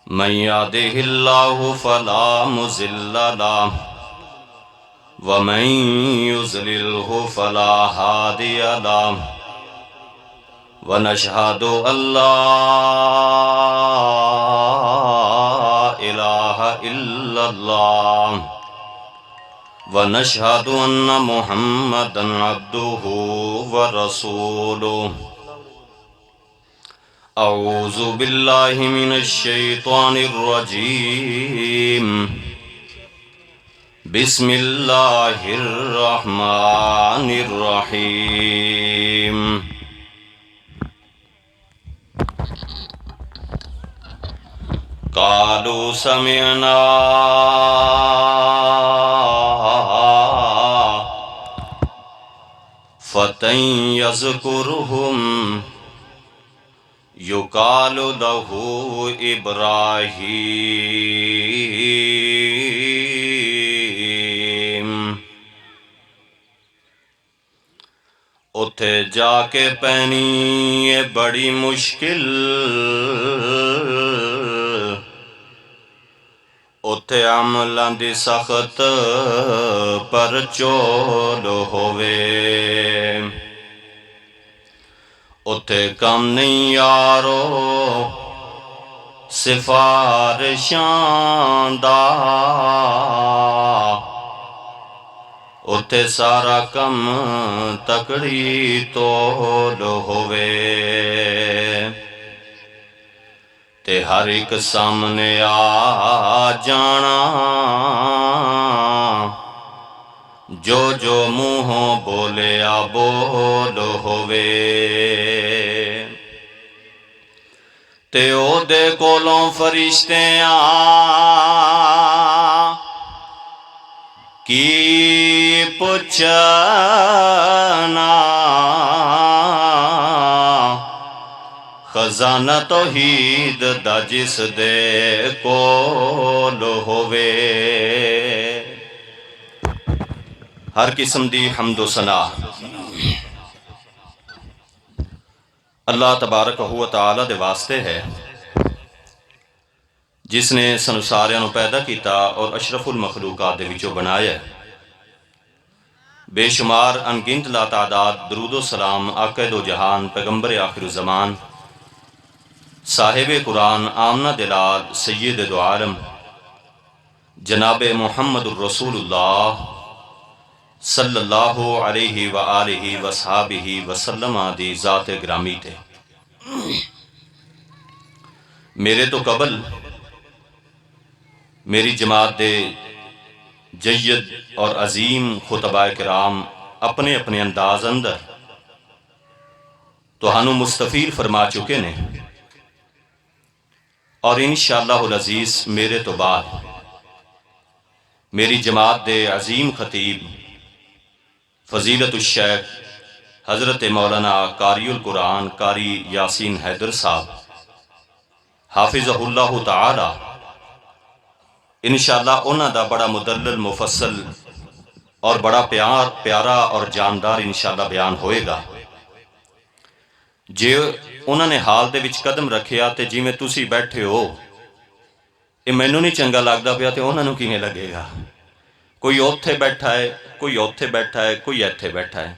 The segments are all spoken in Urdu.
من يهده الله فلا مضل له ومن يضلله فلا هادي له ونشهد أن لا إله إلا الله ونشهد أن محمدا عبده ورسوله. أعوذ بالله من الشيطان الرجيم. بسم الله الرحمن الرحيم. قالوا سمعنا فتى يذكرهم يقال له إبراہیم. اتھے جا کے پہنی یہ بڑی مشکل، اتھے عملاں دی سخت پر چول ہووے. اتھے کم نہیں یارو سفارشاں دا، اتھے سارا کم تکڑی تول ہووے. تے ہر ایک سامنے آ جانا، جو جو منہوں بولیا بول ہووے. تے او دے کولوں فرشتے آ کی پچھنا، خزانہ توحید دا جس دے کول ہووے. ہر قسم دی حمد و ثنا اللہ تبارک و تعالی دے واسطے ہے، جس نے سانو ساریاں نو پیدا کیتا اور اشرف المخلوقات دے وچوں بنایا ہے. بے شمار انگنت لا تعداد درود و سلام آقا دو جہان، پیغمبر آخر الزمان، صاحب قرآن، آمنہ دلال، سید دو عالم، جناب محمد الرسول اللہ صلی اللہ علیہ وآلہ وصحابہ وسلم دی ذات گرامی تے. میرے تو قبل میری جماعت دے جید اور عظیم خطبہ کرام اپنے اپنے انداز اندر تہانوں مستفید فرما چکے نے، اور انشاءاللہ العزیز میرے تو بعد میری جماعت دے عظیم خطیب فضیلت الشیخ حضرت مولانا قاری القرآن قاری یاسین حیدر صاحب حافظہ اللہ تعالی، انشاءاللہ انہاں دا بڑا مدلل مفصل اور بڑا پیارا اور جاندار انشاءاللہ بیان ہوئے گا. جے انہاں نے حال دے وچ قدم رکھیا تے جی میں تسی بیٹھے ہو، یہ مینوں نہیں چنگا لگدا پیا تے انہاں نوں کیویں لگے گا؟ کوئی اوتھے بیٹھا ہے، کوئی اوتھے بیٹھا ہے، کوئی ایتھے بیٹھا ہے.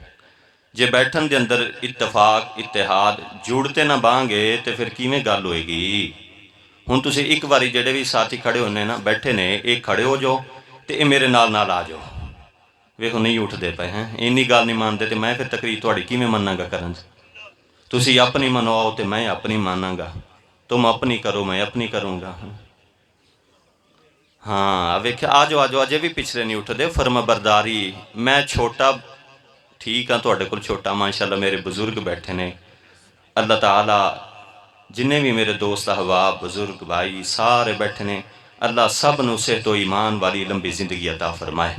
جے بیٹھن دے اندر اتفاق اتحاد جوڑتے نہ بانگے تے پھر کیویں گل ہوئے گی؟ ہن تسی ایک واری جڑے بھی ساتھی کھڑے ہونے نا بیٹھے نے، ایک کھڑے ہو جاؤ تے اے میرے نال نال آ جاؤ. ویکھو نہیں اٹھ دے پے ہیں، اینی گل نہیں مانتے تے میں پھر تقریر تہاڈی کیویں مناں گا کرن؟ تسی اپنی منواؤ تے میں اپنی ماناں گا، تم اپنی کرو میں اپنی کروں گا. ہاں ویکھیا، آ جاؤ اجے بھی پچھلے نہیں اٹھ دے. فرما برداری، میں چھوٹا ٹھیک ہاں، تہاڈے کول چھوٹا، ماشاءاللہ میرے بزرگ بیٹھے نے. اللہ تعالیٰ جنہیں بھی میرے دوست احباب بزرگ بھائی سارے بیٹھے نے، اللہ سب نو صحت و ایمان والی لمبی زندگی عطا فرمائے.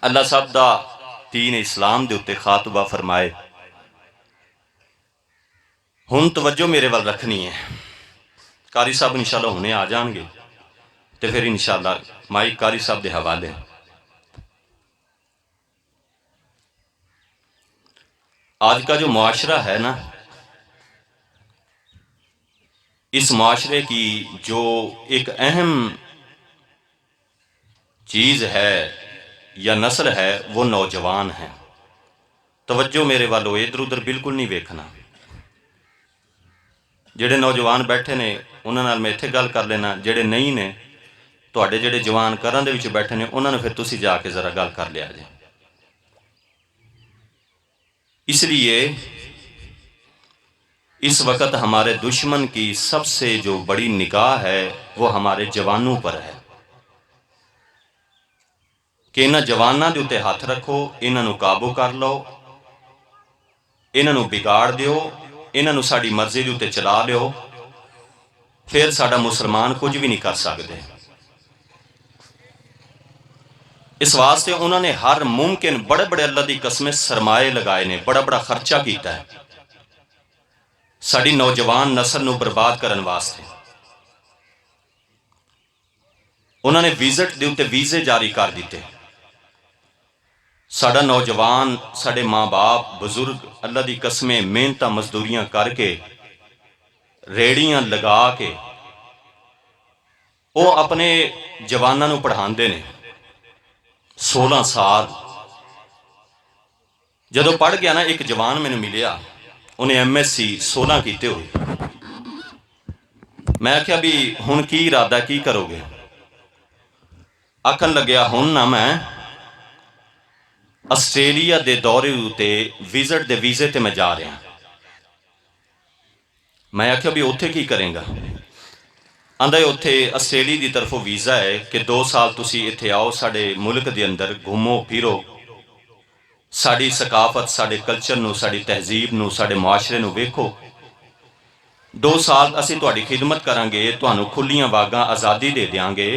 اللہ سب دا دین اسلام دے اتے خاتبہ فرمائے. ہن توجہ میرے وال رکھنی ہے. قاری صاحب انشاءاللہ ہونے آ جان گے تو پھر انشاءاللہ مائک قاری صاحب دے حوالے. آج کا جو معاشرہ ہے نا، اس معاشرے کی جو ایک اہم چیز ہے یا نسل ہے وہ نوجوان ہیں۔ توجہ میرے والو ادھر ادھر بالکل نہیں ویکھنا۔ جڑے نوجوان بیٹھے نے انہاں نال میں اتھے گل کر لینا، جڑے نہیں نے تواڈے جڑے جوان گھراں دے وچ بیٹھے نے انہاں نوں پھر تسی جا کے ذرا گل کر لیا جائے۔ اس لیے اس وقت ہمارے دشمن کی سب سے جو بڑی نگاہ ہے وہ ہمارے جوانوں پر ہے کہ انہاں جواناں دے اتے ہاتھ رکھو، انہاں نوں قابو کر لو، انہاں نوں بگاڑ دیو، انہاں نوں ساڈی مرضی دے اتے چلا لیو، پھر ساڈا مسلمان کچھ بھی نہیں کر سکتے۔ اس واسطے انہوں نے ہر ممکن بڑے بڑے اللہ دی قسمیں سرمائے لگائے نے، بڑا بڑا خرچہ کیتا ہے ساڈی نوجوان نسل نو برباد کرن واسطے۔ انہوں نے ویزٹ دے اتے ویزے جاری کر دیتے۔ ساڈا نوجوان، ساڈے ماں باپ بزرگ اللہ دی قسمیں محنتاں مزدوریاں کر کے ریڑیاں لگا کے وہ اپنے جواناں نو پڑھاندے نے 16 سال۔ جدو پڑھ گیا نا ایک جوان میں نے ملیا، انہیں MSc 16 کیتے ہوئے۔ میں کہا بھی ہن کی ارادہ کی کرو گے؟ آکھن لگیا ہن نہ میں آسٹریلیا دے دورے تے وزٹ دے ویزے تے میں جا رہا ہوں۔ میں آکھیا بھی اتھے کی کریں گا؟ آندا اتھے آسٹریلیا دی طرفوں ویزا ہے کہ 2 سال تسی اتھے آؤ، ساڈے ملک دے اندر گھومو پھرو، ساڈی ثقافت، ساڈے کلچر نو، ساڈی تہذیب نو، ساڈے معاشرے نو ویکھو۔ 2 سال اسی تہاڈی خدمت کریں گے، تہانوں کھلیاں باغاں آزادی دے دیاں گے،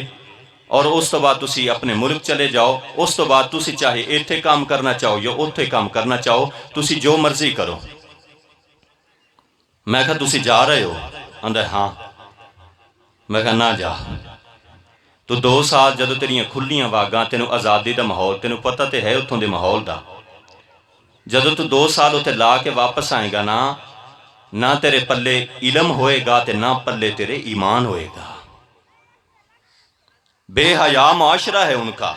اور اس تو بعد تسی اپنے ملک چلے جاؤ۔ اس تو بعد تسی چاہے ایتھے کام کرنا چاہو یا اتھے کام کرنا چاہو، تسی جو مرضی کرو۔ میں کہا تسی جا رہے ہو؟ آندا ہاں۔ میں کہا نہ جا، تو 2 سال جدو تیریاں کھلیاں واگاں، تینوں آزادی دا ماحول، تینوں پتہ تے ہے اتھوں دے ماحول دا، جدو تو 2 سال اتھے لا کے واپس آئیں گا نا، نہ تیرے پلے علم ہوئے گا تے نہ پلے تیرے ایمان ہوئے گا۔ بے حیا معاشرہ ہے ان کا،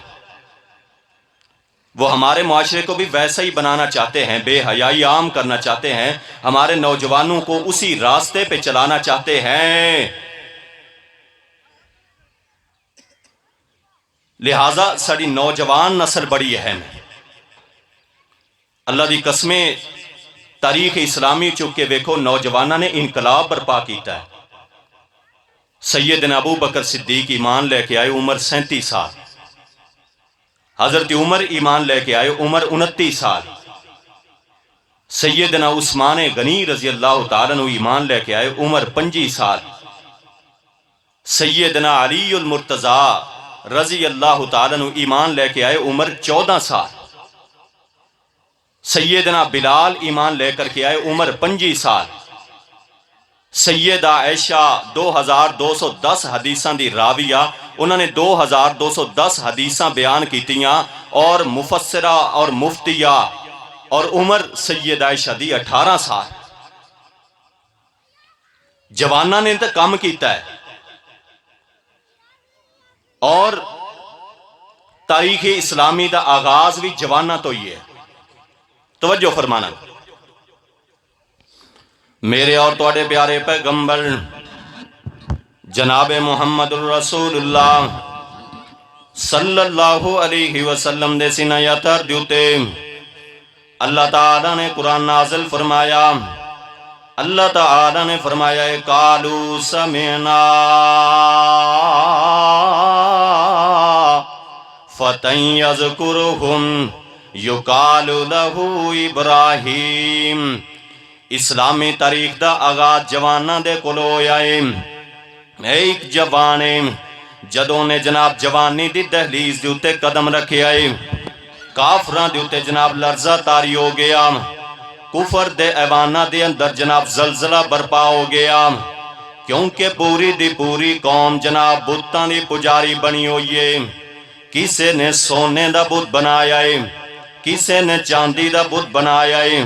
وہ ہمارے معاشرے کو بھی ویسا ہی بنانا چاہتے ہیں، بے حیائی عام کرنا چاہتے ہیں، ہمارے نوجوانوں کو اسی راستے پہ چلانا چاہتے ہیں۔ لہٰذا ساری نوجوان نسل بڑی اہم ہے۔ اللہ دی قسمیں تاریخ اسلامی چکے ویکھو، نوجوانوں نے انقلاب برپا کیتا ہے۔ سیدنا ابو بکر صدیق ایمان لے کے آئے، عمر 37 سال۔ حضرت عمر ایمان لے کے آئے، عمر 29 سال۔ سیدنا عثمان غنی رضی اللہ تعالیٰ عنہ ایمان لے کے آئے، عمر 25 سال۔ سیدنا علی المرتضی رضی اللہ تعالیٰ عنہ ایمان لے کے آئے، عمر 14 سال۔ سیدنا بلال ایمان لے کر کے آئے، عمر 25 سال۔ سیدہ عائشہ 2210 حدیثاں دی راویہ، انہوں نے 2210 حدیثاں بیان کیتیاں، اور مفسرہ اور مفتیہ، اور عمر سیدہ عائشہ دی 18 سال۔ جوانہ نے تو کام کیتا ہے، اور تاریخ اسلامی دا آغاز بھی جوانہ تو ہی ہے۔ توجہ فرمانا، میرے اور تواڈے پیارے پیغمبر جناب محمد الرسول اللہ صلی اللہ علیہ وسلم دے سینہ یاتر دیوتے اللہ تعالیٰ نے قرآن نازل فرمایا۔ اللہ تعالیٰ نے فرمایا قالوا سمعنا فتى يذكرهم یقال لہ ابراہیم۔ اسلامی تاریخ دا آغاز جوانہ دے کولو آئے۔ ایک جوانے جدوں نے جناب جوانی دی دہلیز دے اتے قدم رکھے آئے، کافران دے اتے جناب لرزہ تاری ہو گیا، کفر دے ایوانہ دے اندر جناب زلزلہ برپا ہو گیا، کیونکہ پوری دی پوری قوم جناب بتاں دی پجاری بنی ہوئی ہے۔ کسے نے سونے دا بت بنایا ہے، کسے نے چاندی دا بت بنایا ہے،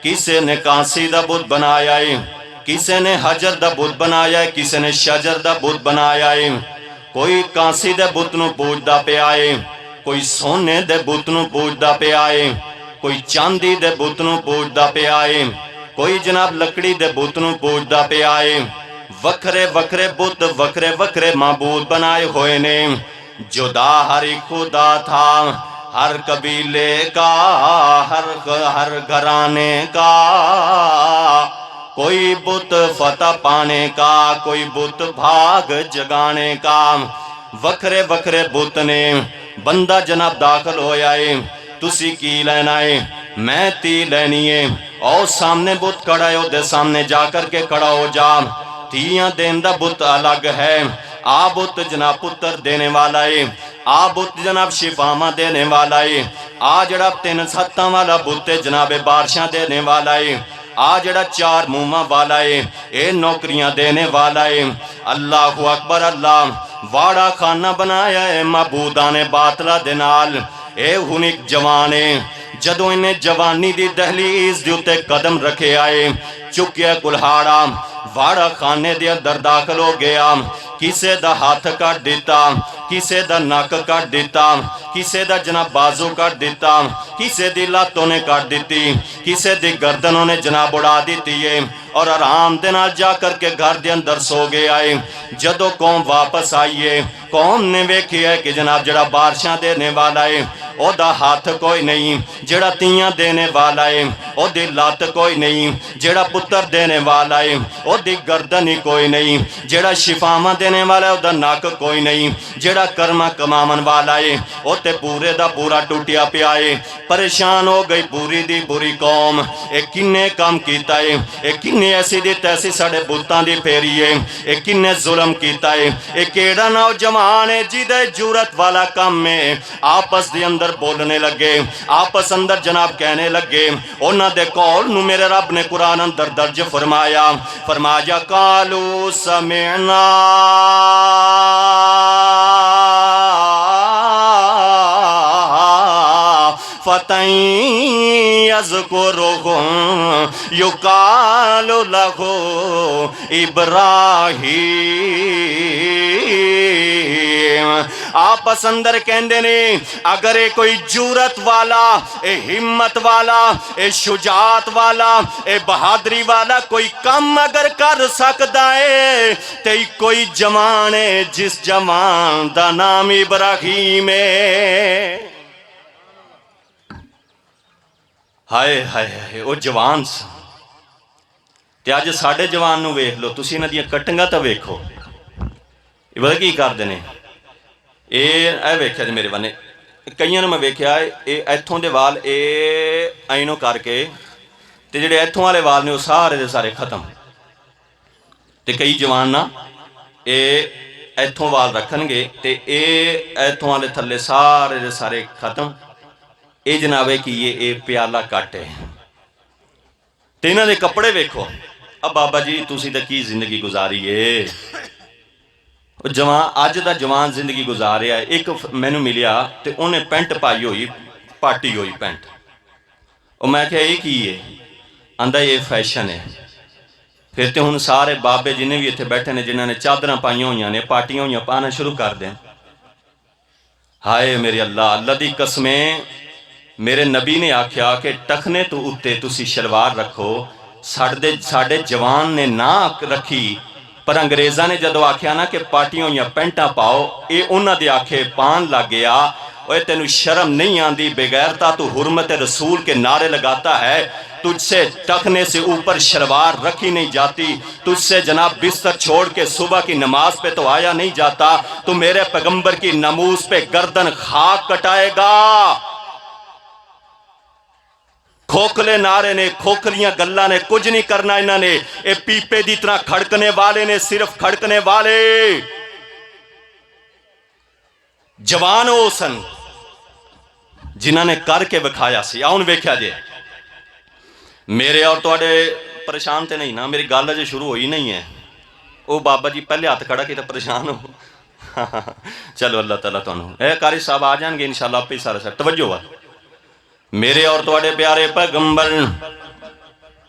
کسے نے کانسی دا بت بنایا ہے، کسی نے حجر دا بت بنایا ہے، کسی نے شجر دا بت بنایا ہے، کوئی کانسی دے بت نو پوجدا پیا ہے، کوئی سونے دے بت نو پوجدا پیا ہے، کوئی چاندی دے بت نو پوجدا پیا ہے، کوئی جناب لکڑی دے بت نو پوجدا پیا ہے۔ وکھرے وکھرے بت وکھرے وکھرے معبود بنائے ہوئے نے، جدا ہر ایک خدا تھا، ہر قبیلے کا، ہر گھرانے کا، کوئی بت فتح پانے کا، کوئی بت بھاگ جگانے کا، وکھرے وکھرے بت نے۔ بندہ جناب داخل ہویا ہے، تسی کی لینا ہے، میں تی لینی ہے، اور سامنے بت کھڑا ہے، دے سامنے جا کر کے کھڑا ہو جا۔ تیاں دیندہ بت الگ ہے، آ بت جناب پتر دینے والا ہے، آ بت جناب شفامہ دینے والا ہے، آ جناب 3 ستاں والا بت جناب بارشاں دینے والا ہے، آ جڑا 4 موماں والا ہے، اے نوکریاں دینے والا ہے۔ اللہ اکبر اللہ، واڑا خانہ بنایا ہے معبودان باطلہ دے نال۔ اے ہن ایک جوانے جدوں انہیں جوانی دی دہلیز دیوتے قدم رکھے آئے، چکیا کلہاڑا واڑا خانے دے اندر داخل ہو گیا، کسے دا ہاتھ کٹ دیتا، کسے دا ناک کٹ دیتا، کسے دا جناب بازو کٹ دیتا، کسے دی لاتوں نے کٹ دیتی، کسے دی گردنوں نے جناب اڑا دیتی ہے، اور آرام دے نال جا کر کے گھر دے اندر سو گئے آئے۔ جدو قوم واپس آئیے، قوم نے ویکھی ہے کہ جناب جڑا بارشاں دینے والا ہے او دا ہاتھ کوئی نہیں، جڑا تیاں دینے والا ہے او دی لات کوئی نہیں، جڑا پتر دینے والا ہے او دی گردن ہی کوئی نہیں، جڑا شفامہ دینے والا ہے او دا ناک کوئی نہیں، جڑا کرما کمامن والا ہے او تے پورے دا پورا ٹوٹیا پیا ہے۔ پریشان ہو گئی پوری دی پوری قوم، اے کنے کام کیتا ہے، اے کنے ایسی دی تیسی ساڑے بتان دی پھیری ہے، اے کنے ظلم کیتا ہے، اے کیڑا نوجوان ہے جیدے جورت والا کام میں آپس دی اندر بولنے لگے، آپس اندر جناب کہنے لگے۔ اونا دے قول نو میرے رب نے قرآن اندر درج فرمایا، فرمایا قالوا سمعنا فتى يذكرهم يقال له ابراہیم۔ آپس اندر کہندے نے اگر اے کوئی جورت والا، اے ہمت والا، اے شجاعت والا، اے بہادری والا کوئی کم اگر کر سکتا ہے تے کوئی جوان ہے جس جوان دا نام ابراہیم ہے۔ ہائے ہائے ہائے او جوان سا تے اج ساڈے جوان نو ویکھ لو، تسی انہاں دیاں کٹنگاں تے ویکھو، یہ پتہ کی کردے نے، اے ویکھیا جی میرے بنے کئیاں نوں میں ویکھیا اے ایتھوں دے وال اے اینوں کر کے تے جڑے ایتھوں والے وال نے وہ سارے دے سارے ختم، تے کئی جوان نا اے ایتھوں وال رکھن گے تے اے ایتھوں والے تھلے سارے دے سارے ختم۔ اے جنابے کی یہ پیالہ کاٹے تے انہاں دے کپڑے ویکھو۔ اب بابا جی تسی تے کی زندگی گزاری ہے، جوان اج دا جوان زندگی گزاریا ہے۔ ایک مینوں ملیا تے انہیں پینٹ پائی ہوئی، پاٹی ہوئی پینٹ، اور میں کہا یہ کی ہے، آندہ یہ فیشن ہے۔ پھر تے ہن سارے بابے جنہیں بھی اتھے بیٹھے نے جنہاں نے چادراں پائیاں ہویاں نے پاٹیاں ہویاں پانا شروع کر دیں۔ ہائے میرے اللہ، اللہ دی قسمیں میرے نبی نے آکھیا کہ ٹکھنے تو اتے تسی شلوار رکھو، ساڑھے جوان نے نہ رکھی، پر انگریزہ نے جدو آکھیا نا کہ پارٹیوں یا پینٹا پاؤ، اے انہاں دے آکھے پان لگ گیا۔ اوے تینو شرم نہیں آندی، بغیرتا تو حرمت رسول کے نعرے لگاتا ہے، تجھ سے ٹکنے سے اوپر شلوار رکھی نہیں جاتی، تجھ سے جناب بستر چھوڑ کے صبح کی نماز پہ تو آیا نہیں جاتا، تو میرے پیغمبر کی ناموس پہ گردن خاک کٹائے گا۔ کھوکھلے نعرے نے، کھوکھلیاں گلہ نے، کچھ نہیں کرنا انہاں نے، اے پیپے دی طرح کھڑکنے والے نے، صرف کھڑکنے والے جوان ہو سن جنہاں نے کر کے بکھایا سی۔ آؤن ویکھیا جے میرے اور توڑے پریشان تے نہیں نا، میری گالہ جو شروع ہوئی نہیں ہے، او بابا جی پہلے ہاتھ کھڑا کی تو پریشان ہو۔ چلو اللہ تعالیٰ تو اے قاری صاحب آ جائیں گے انشاءاللہ آپ پہ سارا سر توجہ ہوا۔ میرے اور توڑے پیارے پیغمبر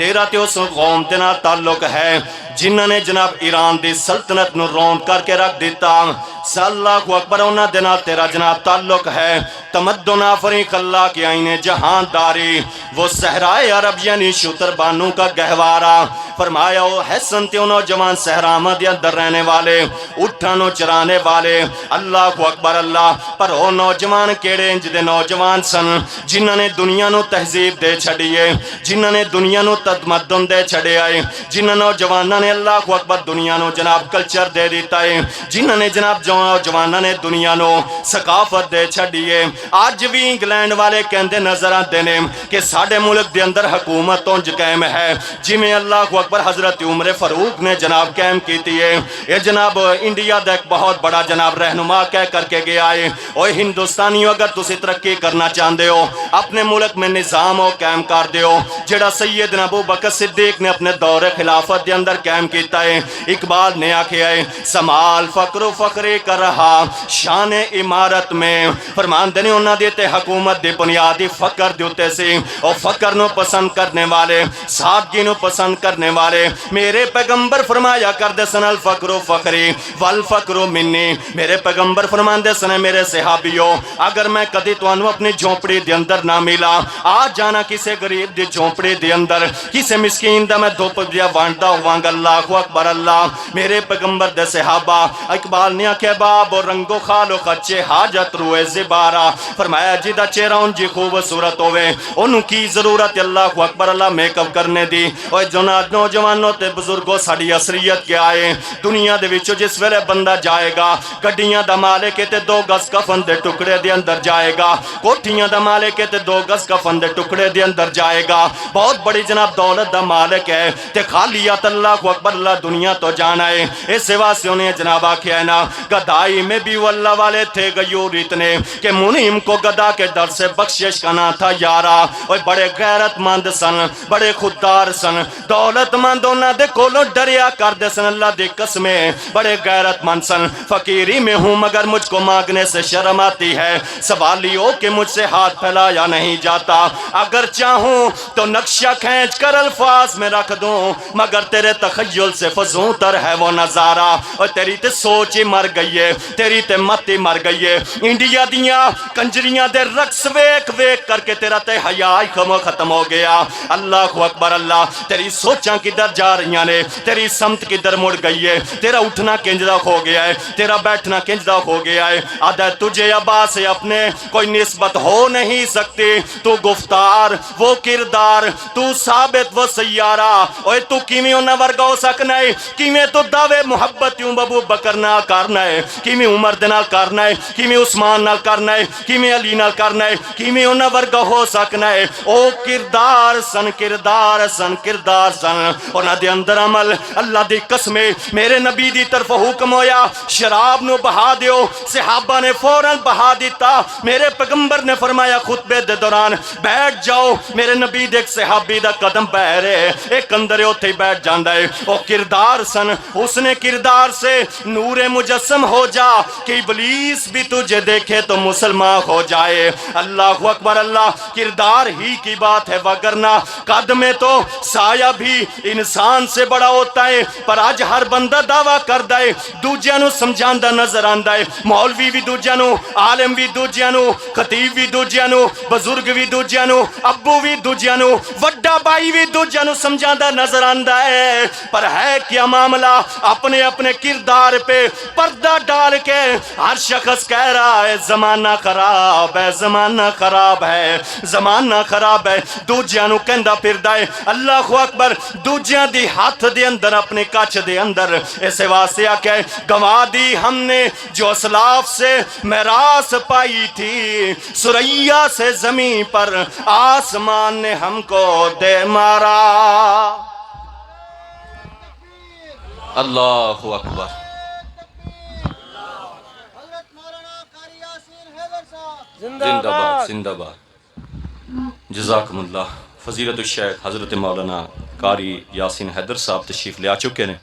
تیرا تے اس قوم دے نال تعلق ہے جنہاں نے جناب ایران دی سلطنت نو روند کر کے رکھ دیتا اللہ اکبر انہاں دے نال تیرا جناب تعلق ہے تمدن آفریق اللہ کی آئین جہانداری وہ صحرائے عرب یعنی شتر بانو کا گہوارہ فرمایا وہ حسن تے نوجوان صحرا دے اندر رہنے والے اٹھانو چرانے والے اللہ اکبر اللہ پر وہ نوجوان کیڑے انج دے نوجوان سن جنہاں نے دنیا نو تہذیب دے چھڑیے جنہاں نے دنیا نو تمدن دے چھڑے آئے جنہاں نوجواناں نے اللہ اکبر دنیا نو جناب کلچر دے دیتا ہے جنہاں نے جناب نوجواناں نے دنیا نو ثقافت دے چھڑیے آج بھی انگلینڈ والے کہندے نظر آتے ہیں کہ ساڑھے ملک دے اندر حکومت انج قائم ہے جی میں اللہ اکبر حضرت عمر فاروق نے جناب قائم کیتی ہے یہ جناب انڈیا دا ایک بہت بڑا جناب رہنما کہہ کر کے گیا ہے اوہ ہندوستانیوں اگر تسی ترقی کرنا چاہندے ہو اپنے ملک میں نظام ہو قائم کر دے ہو جڑا سیدنا ابو بکر صدیق نے اپنے دور خلافت دے اندر قائم کیتا ہے اقبال نے آکھیا ہے سمال فقر و فقرے کر رہا شان عمارت میں فرمان دینے انہاں دیتے حکومت دے بنیادی فقر دیتے سے اور فقر نو پسند کرنے والے سادگی نو پسند کرنے والے میرے پیغمبر فرمایا کر دے سن الفقر و فقری والفقر منی میرے پیغمبر فرمان دے سن میرے صحابیوں اگر میں کدی تو انو اپنی جھونپڑی دے اندر نہ ملا آج جانا کسے غریب دی جھونپڑی دے اندر کسے مسکین دا میں دھوپ دیا وانڈا ہوانگا اللہ اکبر اللہ میرے پیغمبر دے صحابہ اقبال نے آکھے باب و رنگ و خال و خچے حاجت روئے زبارہ فرمایا جیدہ چہرہ ان جی خوبصورت ہوئے انہوں کی ضرورت اللہ اکبر اللہ میک اپ کرنے دی اور نوجوانوں تے بزرگوں ساڑی عصریت کے آئے دنیا دے وچو جس ویلے بندہ جائے گا گڈیاں دا مالک تے 2 گز کفن دے ٹکڑے دے اندر جائے گا کوٹھیاں دا مالک تے 2 گز کفن دے ٹکڑے دے اندر جائے گا بہت بڑی جناب دولت دا مالک ہے تے خالیات اللہ اکبر اللہ دنیا تو جانا ہے اس سوا سے انہیں جناب آکھیا ہے نا گدائی میں بھی وہ اللہ والے تھے غیور اتنے کہ منیم کو گدا کے در سے بخشش کرنا تھا یارا اور بڑے غیرت مند سن بڑے خوددار سن دولت مند انہاں دے کولوں ڈریا کر دے سن اللہ دی قسمیں بڑے غیرت مند سن فقیری میں ہوں مگر مجھ کو مانگنے سے شرم آتی ہے سوالی ہو کہ مجھ سے ہاتھ پھیلایا نہیں جاتا اگر چاہوں تو نقشہ کھینچ کر الفاظ میں رکھ دوں مگر تیرے تخیل سے فضوں تر ہے وہ نظارہ اور تیری تے سوچ ہی مر گئی ہے تیری تے مت ہی مر گئی ہے انڈیا دیاں کنجریاں دے رقص ویک ویک کر کے تیرا تے حیاء ختم ہو گیا اللہ اکبر اللہ تیری سوچاں کدھر جا رہی نے تیری سمت کدھر مڑ گئی ہے تیرا اٹھنا کنجدہ ہو گیا ہے تیرا بیٹھنا کنجدہ ہو گیا ہے آدھا تجھے ابا سے اپنے کوئی نسبت ہو نہیں سکتی تو گفتار وہ کردار تو ثابت وہ سیارہ اوے تو کیویں انہاں ورگا ہو سکنا ہے کیویں تو دعوے محبت یوں ابو بکر نال کرنا ہے کیویں عمر دے نال کرنا ہے کیویں عثمان نال کرنا ہے کیویں علی نال کرنا ہے کیویں انہاں ورگا ہو سکنا ہے او کردار سن کردار سن کردار سن انہاں دے اندر عمل اللہ دی قسم میرے نبی دی طرف حکم ہویا شراب نو بہا دیو صحابہ نے فوراً بہا دیتا میرے پیغمبر نے فرمایا خطبے دے دوران بیٹھ جاؤ میرے نبی دے ایک صحابی دا قدم بہرے ایک اندر ہوتے ہی بیٹھ جاندہ ہے او کردار سن اس نے کردار سے نور مجسم ہو جا کہ ابلیس بھی تجھے دیکھے تو مسلمان ہو جائے اللہ اکبر اللہ کردار ہی کی بات ہے وگرنہ قد میں تو سایہ بھی انسان سے بڑا ہوتا ہے پر آج ہر بندہ دعویٰ کر دائے دوجیانو سمجھاندہ نظر آندہ ہے مولوی بھی دوجیانو عالم بھی دوجیانو خطیب بھی دوجیانو بزرگ بھی دوجیانو ابو بھی دوجیانو وڈا بائی بھی دوجیانو سمجھاندہ نظر آندہ ہے پر ہے کیا معاملہ اپنے اپنے کردار پہ پردہ ڈال کے ہر شخص کہہ رہا ہے زمانہ خراب ہے زمانہ خراب ہے زمانہ خراب ہے دوجیانو کہندہ پھر دائے اللہ اکبر دوجیاں دی ہاتھ دے اندر اپنے کچھ دے اندر ایسے واسطے آکے گوا دی ہم نے جو اسلاف سے میراث پائی تھی سریا سے زمین پر آسمان نے ہم کو دے مارا اللہ اکبر زندہ باد زندہ باد جزاکم اللہ فضیلت الشیخ حضرت مولانا قاری یاسین حیدر صاحب تشریف لے آ چکے ہیں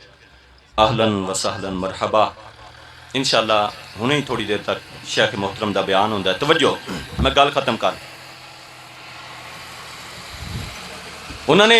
اہلاً و سہلاً مرحبا انشاءاللہ ہی تھوڑی دیر تک شیخ محترم دا بیان ہوندہ ہے توجہ میں گل ختم کر انہوں نے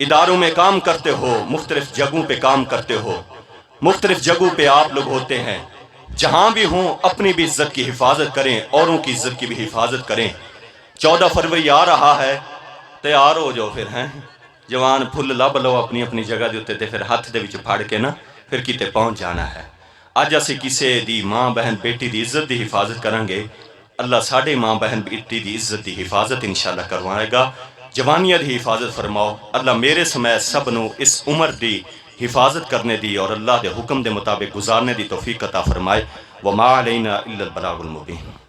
اداروں میں کام کرتے ہو، مختلف جگہوں پہ کام کرتے ہو، مختلف جگہوں پہ آپ لوگ ہوتے ہیں، جہاں بھی ہوں اپنی بھی عزت کی حفاظت کریں، اوروں کی عزت کی بھی حفاظت کریں۔ 14 فروری آ رہا ہے، تیار ہو جو پھر ہیں جوان پھل لب لو اپنی اپنی جگہ دے تے پھر ہاتھ دے وچ پھاڑ کے نا پھر کتے پہنچ جانا ہے۔ اج اسی کسے دی ماں بہن بیٹی دی عزت دی حفاظت کریں گے، اللہ ساڑھے ماں بہن بیٹی دی عزت دی حفاظت انشاءاللہ کروائے گا۔ جوانیت دی حفاظت فرماؤ، اللہ میرے سمیت سب نو اس عمر دی حفاظت کرنے دی اور اللہ دے حکم دے مطابق گزارنے دی توفیق عطا فرمائے۔ وما علینا الا البلاغ المبین۔